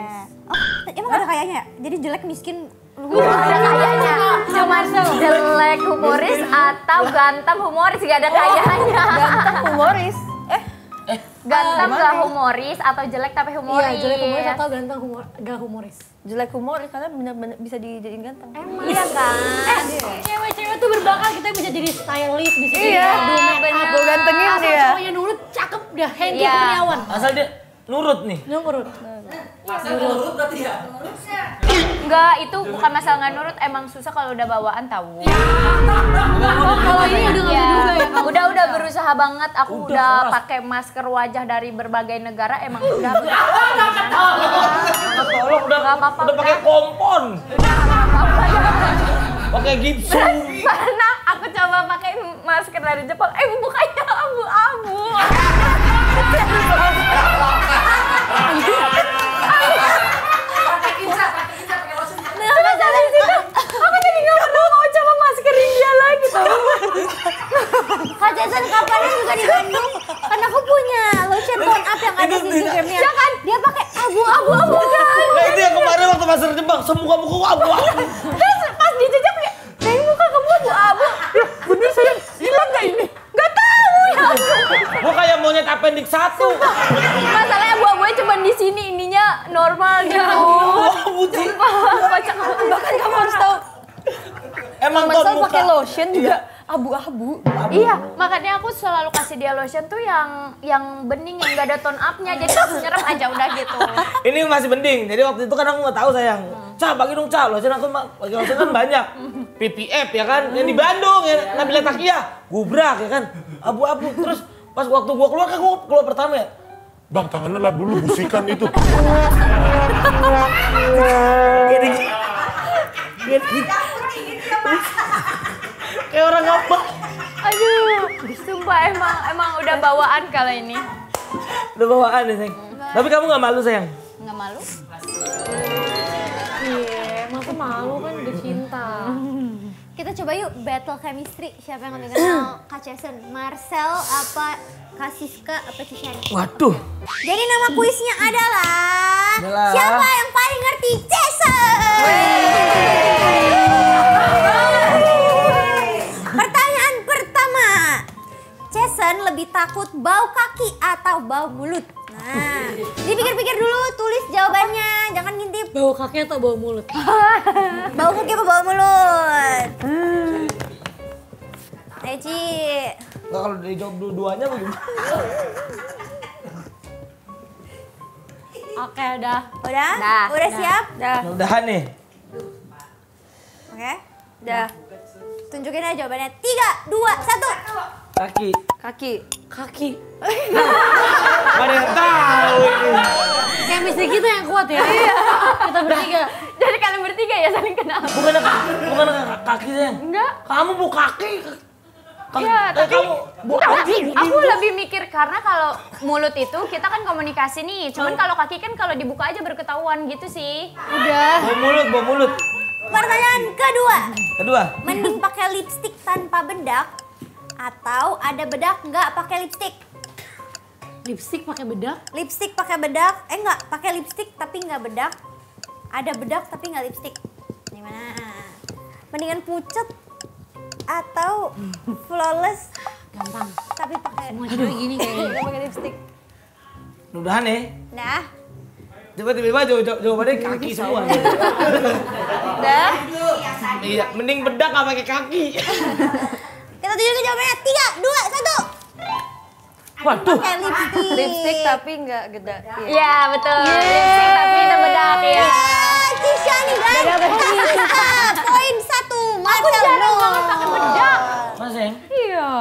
Oh, emang ada kayaknya? Jadi jelek miskin lu Ada kayaknya, cuma jelek humoris atau ganteng humoris, gak ada kayaknya. Ganteng humoris. Ganteng gak humoris atau jelek tapi humoris. Iya, jelek humoris atau ganteng gak humoris. Jelek humoris karena bener-bener bisa dijadiin ganteng. Emang iya kan? Cewek-cewek tuh berbakat, kita bisa jadi stylist, bisa jadi Iya, make up. gue gantengin Asal dia. cowoknya nurut, cakep dah, Hengki Iya. Kurniawan. Asal dia nurut nih. Nurut. Masa nurut berarti ya? Enggak, itu bukan masalah nggak nurut, emang susah kalau udah bawaan tahu. Oh, kalau ini udah nggak Iya. juga ya? Kalau Udah berusaha banget. Aku udah keras. pakai masker wajah dari berbagai negara. Emang udah. Tolong udah Nggak apa-apa, udah pakai kompon. Pakai gipsum. Karena aku coba pakai masker dari Jepang. Mukanya abu-abu. Nah, masalah di situ, aku jadi nggak pernah mau coba masker India lagi tau. Kak Jason kapan juga di Bandung? Kan aku punya lotion tone up yang ada di Instagramnya. Ya kan? Dia pakai abu-abu kan. Nah itu yang kemarin waktu pasar Jepang, semua muka abu-abu. Terus pas dijejak kayak muka kamu abu-abu. Bener sayang, hilang gak ini? Gak tahu ya. Gua kayak monyet appendix 1. Masalahnya abu-abunya cuma di sini, ininya normal gitu. Buci. Kocak. Bahkan kamu harus tahu, Emang Marcel ton muka. pakai lotion juga abu-abu. Iya, makanya aku selalu kasih dia lotion tuh yang bening, yang gak ada tone up-nya. Jadi aku nyerap aja udah gitu. Ini masih mending. Jadi waktu itu kan aku nggak tahu sayang. Cah, bagi dong Cah. Lotion aku bagi lotion kan banyak. PPF ya kan. Yang di Bandung ya Nabila Takia. Gubrak ya kan. Abu-abu. Terus pas waktu gua keluar kan gua keluar pertama ya. Bang, tangannya lap dulu, busikan itu. Gini. Kayak orang ngapa. Aduh, sumpah emang udah bawaan kalau ini. Udah bawaan ya sayang. Tapi kamu nggak malu sayang? Nggak malu? Iya, masa malu kan udah cinta. Kita coba yuk battle chemistry. Siapa yang lebih kenal Kak Jason? Marcel apa Kak Siska apa Cisani? Waduh. Jadi nama kuisnya adalah Adalah. siapa yang paling ngerti Jason? Pertanyaan pertama, Jason lebih takut bau kaki atau bau mulut? Nah, dipikir-pikir dulu, tulis jawabannya, jangan ngintip. Bau kaki atau bau mulut? Bau kaki apa bau mulut? Eci. Nggak, kalau dijawab dua-duanya bagaimana? Oke, udah. Udah? Dah. Udah siap? Mudah-mudahan nih. Oke. Dah. Tunjukin aja jawabannya. 3, 2, 1. Kaki. Kaki. Kaki. Ada yang tahu ini. Chemistry kita yang kuat ya. Kita bertiga. Jadi kalian bertiga ya saling kenal. Bukan kaki sayang. Enggak. Kamu bu kaki. Iya, tapi kamu bu kaki. aku lebih mikir karena kalau mulut itu kita kan komunikasi nih. Cuman kalau kaki kan kalau dibuka aja baru ketahuan gitu sih. Udah. Bawa mulut. Pertanyaan kedua. Kedua. Mending pakai lipstik tanpa bedak atau ada bedak nggak pakai lipstik? Lipstick pakai bedak. Lipstik pakai bedak, nggak pakai lipstik tapi nggak bedak. Ada bedak tapi nggak lipstik. Gimana? Mendingan pucet atau flawless Gampang. tapi pakai Semua cewek gini kayaknya. nggak pakai lipstik. Mudah-mudahan nih. Nah, Tiba-tiba jawabannya kaki semua. dah. Iya, mending bedak nggak pakai kaki. Kita tunjukin jawabannya. 3, 2, 1. Waduh. Pakai lipstik. Lipstick tapi nggak geda. Iya betul. Lipstick tapi kita bedak ya. Cishani dan Kasiska. Poin 1. Marcel Jarang banget pakai bedak. Mas sayang. Iya.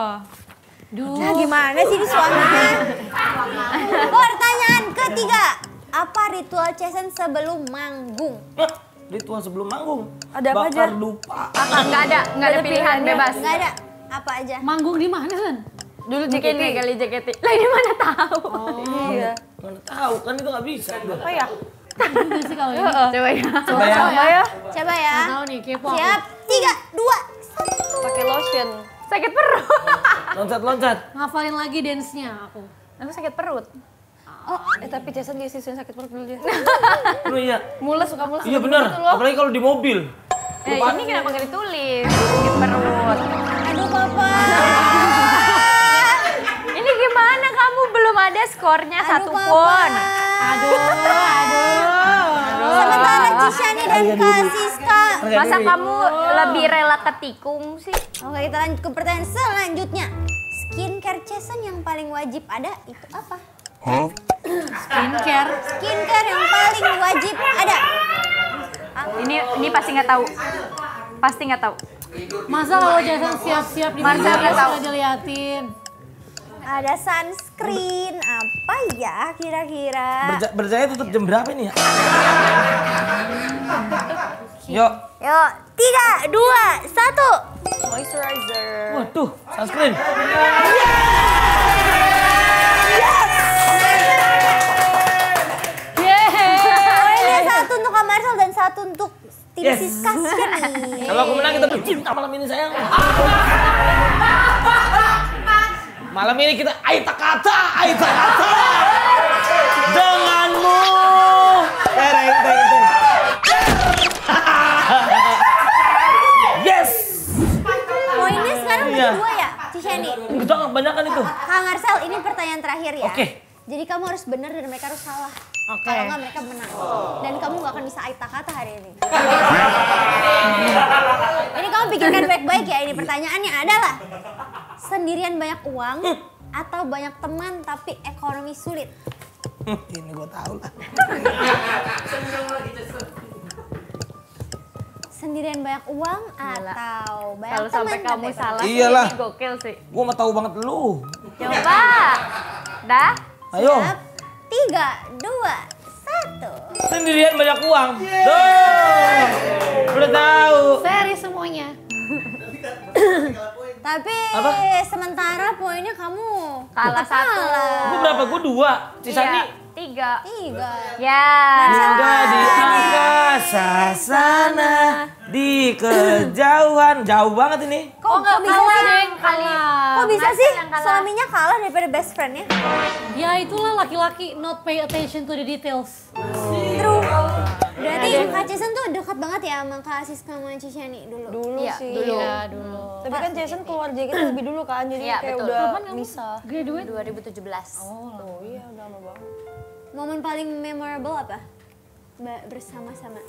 Nah, gimana sih ini suaminya? Pertanyaan ketiga. Apa ritual Chessen sebelum manggung? Ritual sebelum manggung. Ada apa aja? Bakar dupa. Nggak ada pilihan bebas. Nggak ada. Apa aja? Manggung di mana, San? Dulu JKT kali JKT. Lah ini mana tahu? Iya. Mana tahu kan itu nggak bisa. Oh ya. Juga sih kalau ini. Coba ya. Coba ya. Coba ya. Nggak tahu nih, kepo aku. Siap. 3, 2, 1. Pakai lotion. Sakit perut. Loncat. Ngafalin lagi dance-nya aku. Aku sakit perut. Tapi Jason dia siswa sakit perut dulu dia. Oh iya. Mules suka mules. Iya benar. Apalagi kalau di mobil. Ini kenapa nggak ditulis? Sakit perut. Aduh, Papa. Ini gimana kamu belum ada skornya satu pun? Aduh. Sementara Cishani dan Kasiska. Masa kamu lebih rela ketikung sih? Oke, kita lanjut ke pertanyaan selanjutnya. Skincare Chessen yang paling wajib ada itu apa? Skincare. Skincare yang paling wajib ada. Ini pasti nggak tahu. Pasti nggak tahu. Masa kalau Jason siap-siap di Marcel nggak tahu. diliatin. Ada sunscreen. Apa ya kira-kira? Berjaya tutup jam berapa ini ya? Yuk. Yuk, 3, 2, 1. Moisturizer. Waduh, sunscreen. Poinnya 1 untuk Kak Marcel dan 1 untuk tim Yes. Siska Shirley. Kalau aku menang kita bercinta malam ini sayang. Malam ini kita aita kata denganmu. Tereng. Yes. Poinnya sekarang Iya. bagi 2 ya, Cishani. Kita kebanyakan itu. Kak Marcel, ini pertanyaan terakhir ya. Oke. Jadi kamu harus benar dan mereka harus salah. Oke. Kalau nggak mereka menang. Dan kamu nggak akan bisa aita kata hari ini. Ini kamu pikirkan baik-baik ya. Ini pertanyaannya adalah sendirian banyak uang atau banyak teman tapi ekonomi sulit. Ini gue tahu lah. Sendirian banyak uang atau banyak Kalau teman sampai kamu tapi salah sih Iyalah. ini gokil sih. Gue mah tahu banget lu. Coba. Dah. Ayo. Siap. 3, 2, 1. Sendirian banyak uang. Tuh. Udah tahu. Seri semuanya. Tapi Apa? sementara poinnya kamu Kalah tetap 1. Gue berapa? Gue 2. Cisani. 3. 3. Ya. Hingga di angkasa sana, di kejauhan. Jauh banget ini. Kok nggak bisa kalah, sih? Deng, kali. Kok bisa Marcel sih yang kalah. suaminya kalah daripada best friend-nya? Ya itulah laki-laki not pay attention to the details. True. Berarti Kak Jason tuh dekat banget ya sama Kak Siska sama Cishani dulu. Dulu Iya, sih. dulu. Iya dulu. Tapi kan Jason keluar JKT lebih dulu kan, jadi Iya, kayak betul. udah Kapan kamu bisa. graduate? 2017. Oh iya, udah lama banget. Momen paling memorable apa? Bersama-sama.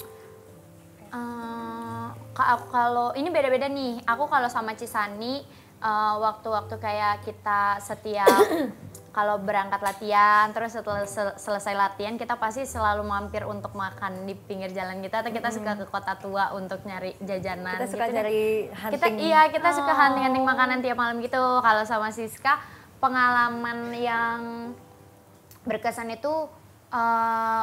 Kalau ini beda-beda nih. Aku kalau sama Cisani waktu-waktu kayak kita setiap kalau berangkat latihan, terus setelah selesai latihan kita pasti selalu mampir untuk makan di pinggir jalan kita, atau kita suka ke Kota Tua untuk nyari jajanan. Kita suka gitu cari hunting. Kita suka hunting makanan tiap malam gitu. Kalau sama Siska, pengalaman yang berkesan itu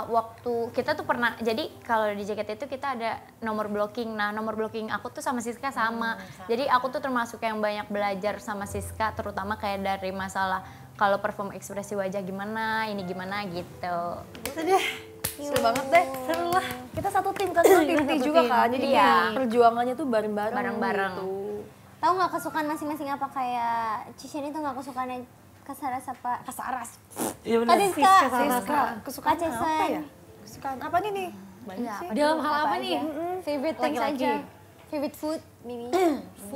waktu kita tuh pernah, jadi kalau di JKT itu kita ada nomor blocking. Nah, nomor blocking aku tuh sama Siska sama. Jadi aku tuh termasuk yang banyak belajar sama Siska, terutama kayak dari masalah kalau perform ekspresi wajah gimana, ini gimana gitu. Itu deh. Seru banget deh. Seru lah. Kita satu tim kan, tim juga kan. Jadi ya perjuangannya tuh bareng-bareng gitu. Tahu nggak kesukaan masing-masing apa? Kayak Ciseni tuh nggak kesukaannya Kasaras apa? Kasaras. Iya benar. Siska. Kesukaan Cesen. apa ya? Kesukaan apa nih? Banyak sih. Dalam hal apa nih? Favorite things aja. Favorite food, maybe.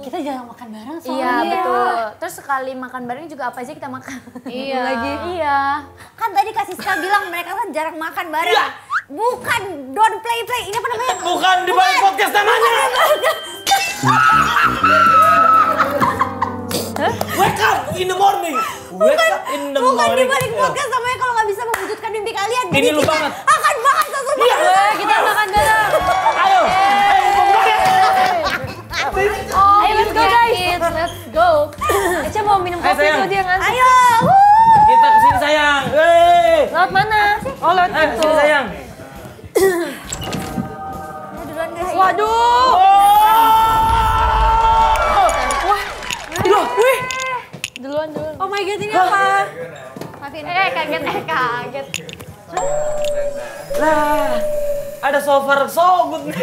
Kita jarang makan bareng soalnya. Iya betul. Terus sekali makan bareng juga apa aja kita makan. Iya. Lagi. Iya. Kan tadi Kak Siska bilang mereka kan jarang makan bareng. Bukan, don't play. Ini apa namanya? Bukan di balik podcast namanya. Wake up in the morning. Wake up in the Bukan morning. di balik podcast namanya kalau nggak bisa mewujudkan mimpi kalian. Ini Jadi lu kita banget. akan makan sesuatu. Kita makan bareng. Ayo. Ayo let's go guys. Let's go. Ece mau minum kopi sayang. tuh dia ngantuk. Ayo. Kita kesini sayang. Lewat mana? Oh lewat itu. Kesini sayang. Duluan guys. Waduh. Duluan. Oh my god, ini apa? Maafin. Kaget. Lah, ada so far so good nih.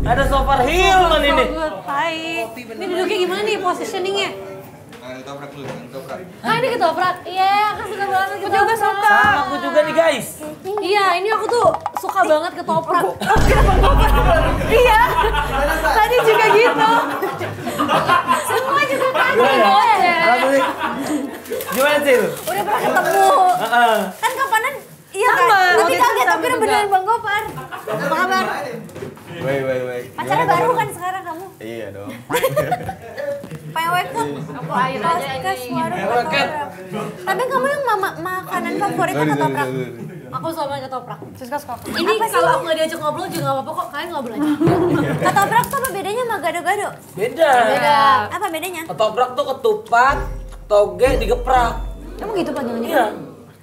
Ada so far Hilman ini. Hai. Ini duduknya gimana nih positioningnya? Ketoprak dulu, ketoprak. Ah ini ketoprak. Iya, aku suka banget ketoprak. Aku juga suka. Sama aku juga nih guys. Iya, ini aku tuh suka banget ketoprak. Iya. Tadi juga gitu. Semua juga kan. Gimana sih? Udah pernah ketemu. Kan kapanan? Iya kan? Tapi kaget tapi udah beneran Bang Gopar. Apa kabar? Baik. Pacarnya baru kan sekarang kamu? Iya dong. PW kan? Aku air aja ini. Tapi kamu yang makanan favoritnya ketoprak? Aku suka banget ketoprak. Siska suka. Ini kalau aku nggak diajak ngobrol juga nggak apa-apa kok. Kalian ngobrol aja. Ketoprak tuh apa bedanya sama gado-gado? Beda. Apa bedanya? Ketoprak tuh ketupat, toge digeprak. Emang gitu panjangannya? Iya.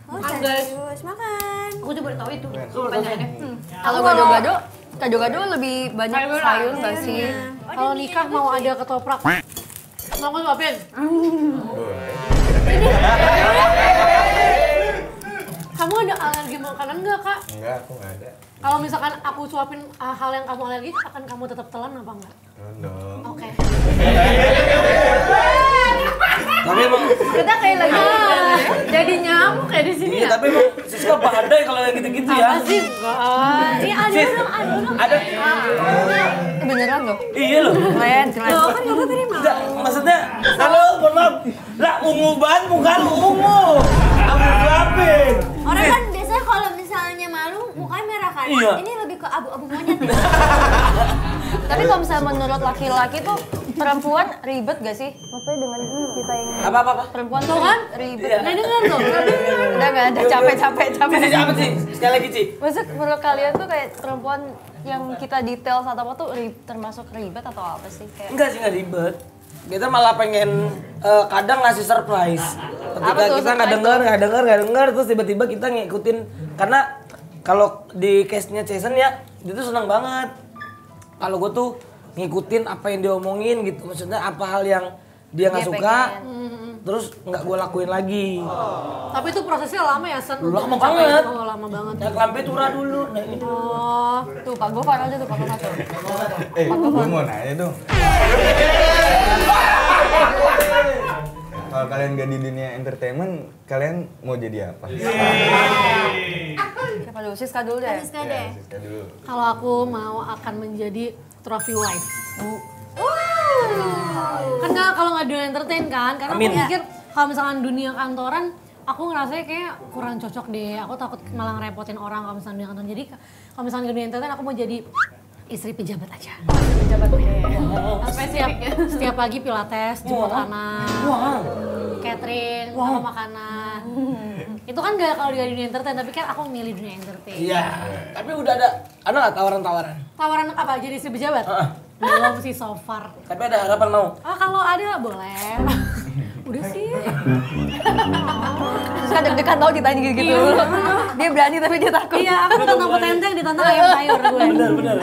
Oh serius, makan. Aku juga baru tahu itu. Panjangannya. Kalau gado-gado lebih banyak sayur nggak sih? Kalau nikah mau ada ketoprak. Mau aku suapin? Kamu ada alergi makanan nggak kak? Enggak, aku nggak ada. Kalau misalkan aku suapin hal yang kamu alergi, akan kamu tetap telan apa enggak? Dong. Oke. Tapi emang Kita kayak lagi jadi nyamuk kayak di sini iya, ya. tapi emang Siska badai kalau yang gitu-gitu ya. Sih, ini ada dong. Ada. Beneran loh. Iya loh. Keren. Loh, kan kamu tadi mau. Enggak, maksudnya halo, mohon maaf. Lah ungu banget muka lu ungu. Aku suapin. Orang kan biasanya kalau misalnya malu mukanya merah kan? Iya. Ini lebih ke abu-abu monyet ya? Tapi kalau misalnya menurut laki-laki tuh perempuan ribet gak sih? Maksudnya dengan kita yang Apa? perempuan Tuh tuh kan? ribet. Nggak dengar tuh. Udah gak ada capek. Cici apa sih? Sekali lagi Ci. Maksud menurut kalian tuh kayak perempuan yang kita detail atau apa tuh termasuk ribet atau apa sih? Kayak Enggak sih, enggak ribet. Kita malah pengen kadang ngasih surprise. Ketika Apa tuh kita nggak denger, terus tiba-tiba kita ngikutin. Karena kalau di case-nya Jason ya, dia tuh senang banget. Kalau gue tuh ngikutin apa yang dia omongin gitu. Maksudnya apa hal yang dia nggak suka, terus nggak gue lakuin lagi. Tapi itu prosesnya lama ya, Sen? Lama banget. Oh, lama banget. Ya kelampe turah dulu. Nah, ini. Oh, tuh Pak Gofar aja tuh Pak Gofar tuh. Gue mau nanya dong. Kalau kalian gak di dunia entertainment, kalian mau jadi apa? Siapa dulu? Siska dulu deh. Siska deh. Siska dulu. kalau aku mau akan menjadi trophy wife. Kan kalau nggak dunia entertain kan, karena Amin. aku pikir kalau misalkan dunia kantoran aku ngerasanya kayak kurang cocok deh. Aku takut malah ngerepotin orang kalau misalnya di kantor. Jadi kalau misalnya di dunia entertain aku mau jadi istri pejabat aja. Pejabat deh. Sampai setiap pagi pilates, jemput anak, catering, sama makanan. Itu kan gak kalau di dunia entertain, tapi kan aku milih dunia entertain. Iya, tapi udah ada nggak tawaran-tawaran? Tawaran apa? Jadi istri pejabat? Belum sih so far. Tapi ada harapan mau? Kalau ada boleh. Udah sih. Terus kan deg-degan tau ditanya gitu-gitu. Dia berani tapi dia takut. Iya, aku ditantang petenteng, ditantang ayam sayur gue. Bener.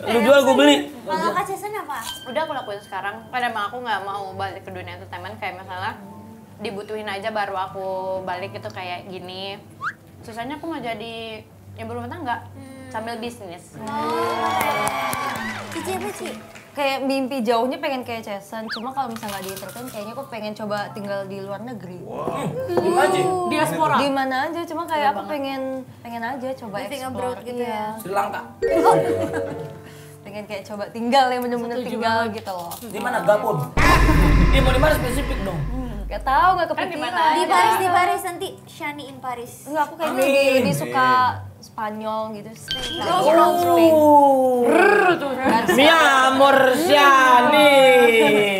Lu jual gue beli. Kalau Kak Jason apa? Udah aku lakuin sekarang, karena emang aku nggak mau balik ke dunia entertainment kayak misalnya dibutuhin aja baru aku balik itu kayak gini. Susahnya aku mau jadi yang berumah tangga sambil bisnis. Cici apa Ci? Kayak mimpi jauhnya pengen kayak Jason, cuma kalau misalnya nggak di entertain kayaknya aku pengen coba tinggal di luar negeri. Gimana aja? Diaspora. Di mana aja, cuma kayak aku pengen aja coba Living explore abroad gitu ya. Sri Lanka. Pengen kayak coba tinggal yang bener-bener tinggal gitu loh. Di mana? Gabon. Dia mau di mana spesifik dong? Gak tau, gak kepikiran. Di Paris nanti Shani in Paris. Enggak, aku kayaknya lebih suka Spanyol gitu. Spain. Mi amor Shani.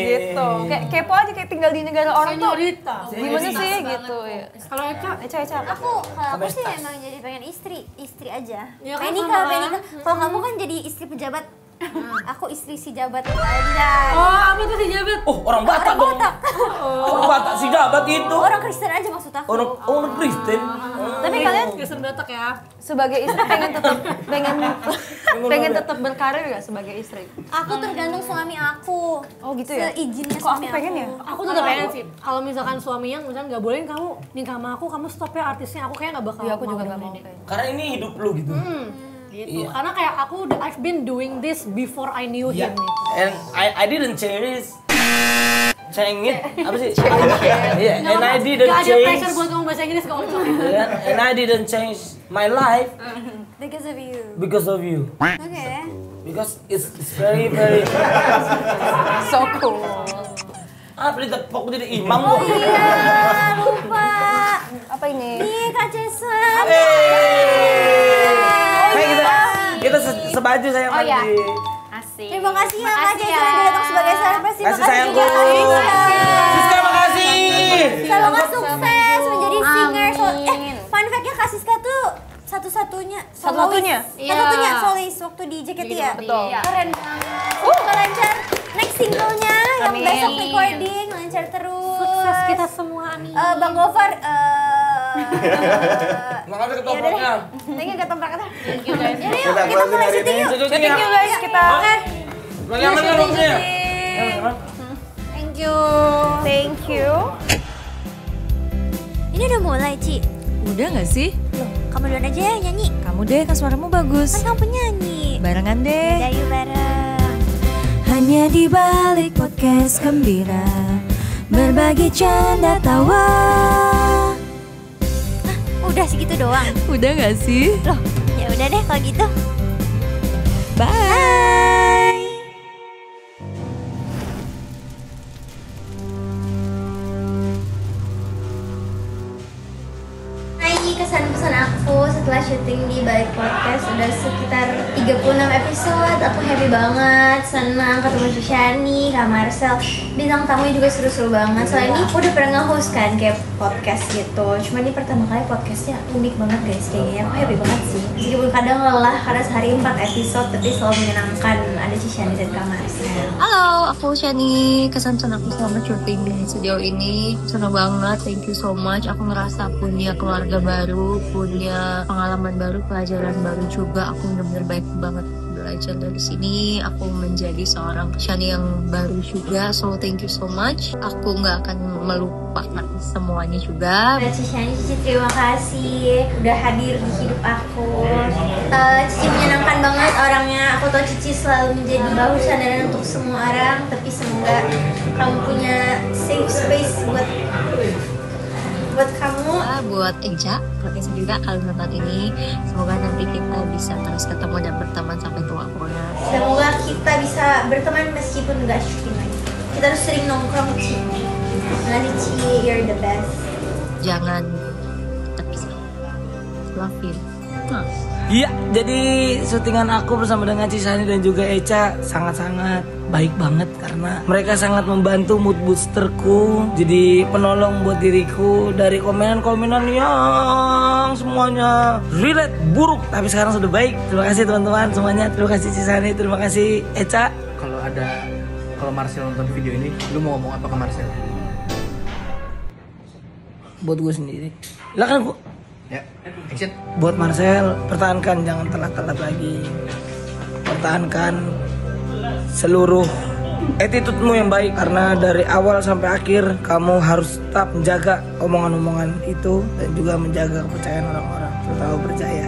Gitu. Kayak kepo aja kayak tinggal di negara orang tuh. Gimana sih gitu ya. Kalau Eca apa? Kalau aku sih emang jadi pengen istri aja. Ya kan pengen sama nikah. Kalau kamu kan jadi istri pejabat. Aku istri si jabat aja. apa tuh si jabat? Oh, orang Batak dong. Orang Batak si jabat itu. Orang Kristen aja maksud aku. Orang Kristen. Tapi kalian Kristen Batak ya. sebagai istri pengen tetap berkarir gak sebagai istri? Aku tergantung suami aku. Oh gitu ya? Seizinnya Kok suami aku pengen ya? Aku tetap pengen sih. Kalau misalkan suaminya misalnya nggak bolehin kamu nikah sama aku, kamu stop ya artisnya. Aku kayak nggak bakal. Iya aku juga gak mau dengerin deh. kayak. Karena ini hidup lu gitu. Gitu. Karena kayak I've been doing this before I knew him. Gitu. And I didn't change apa sih? Iya, and I didn't Gak ada pressure change. buat ngomong bahasa Inggris kalau itu. And I didn't change my life Because of you. because of you. Oke. Because it's very So cool. beli tepok jadi imam gua. Iya, lupa. Apa ini? Nih Kak Jason. Kita sebaju sayang Oh ya. Andi. Asik. Terima kasih ya Kak Makasih Jason udah datang sebagai surprise. Terima Kasih kasih sayangku. juga Kak Rizka. Siska makasih. Semoga sukses menjadi singer. Fun fact-nya Kak Siska tuh satu-satunya Satu-satunya? Satu-satunya solois waktu di JKT ya? Betul. Keren banget. Semoga lancar. Next singlenya yang Amin. besok recording lancar terus. Sukses kita semua nih. Bang Gofar. Makasih ketopraknya. Thank you ketopraknya. Thank you guys. Yaudah yuk kita mulai syuting yuk. Thank you guys kita. Bagaimana rambutnya? Thank you. Thank you. Ini udah mulai Ci. Udah gak sih? Loh, kamu duluan aja ya nyanyi. Kamu deh, kan suaramu bagus. Kan kamu penyanyi. Barengan deh. Udah yuk bareng. Hanya di balik podcast gembira, berbagi canda tawa. Udah segitu doang. Udah gak sih? Loh, ya udah deh kalau gitu. Bye. Ini kesan-kesan aku setelah syuting di balik podcast udah sekitar 36 episode. Aku happy banget, senang ketemu Shani, Kak Marcel. Bintang tamunya juga seru-seru banget. Soalnya ini aku udah pernah nge-host kan kayak podcast gitu. Cuma ini pertama kali podcastnya unik banget guys kayaknya. Aku happy banget sih. Meskipun kadang lelah karena sehari 4 episode tapi selalu menyenangkan. Ada Shani dan Kak Marcel. Halo, aku Shani. Kesan-kesan aku selama syuting di studio ini senang banget. Thank you so much. Aku ngerasa punya keluarga baru, punya pengalaman baru, pelajaran baru juga. Aku benar-benar baik banget belajar dari sini. Aku menjadi seorang Shani yang baru juga. So thank you so much. Aku nggak akan melupakan semuanya juga. Cici Shani, Cici terima kasih udah hadir di hidup aku. Cici menyenangkan banget orangnya. Aku tahu Cici selalu menjadi bahu sandaran untuk semua orang. Tapi semoga kamu punya safe space buat kamu. Buat Eja, buat Eja juga kalau nonton ini, semoga nanti kita bisa terus ketemu dan berteman sampai tua pokoknya. Semoga kita bisa berteman meskipun nggak syuting lagi. Kita harus sering nongkrong Ci. Nanti Ci, you're the best. jangan terpisah. Love you. Iya, jadi syutingan aku bersama dengan Cisani dan juga Echa sangat-sangat baik banget karena mereka sangat membantu mood boosterku, jadi penolong buat diriku dari komenan-komenan yang semuanya relate buruk tapi sekarang sudah baik. Terima kasih teman-teman semuanya, terima kasih Cisani, terima kasih Echa. Kalau Marcel nonton video ini, lu mau ngomong apa ke Marcel? Buat gue sendiri. Lah kan gue. Ya, action. Buat Marcel, pertahankan, jangan telat-telat lagi. Pertahankan seluruh attitude-mu yang baik karena dari awal sampai akhir kamu harus tetap menjaga omongan-omongan itu dan juga menjaga kepercayaan orang-orang, terutama percaya.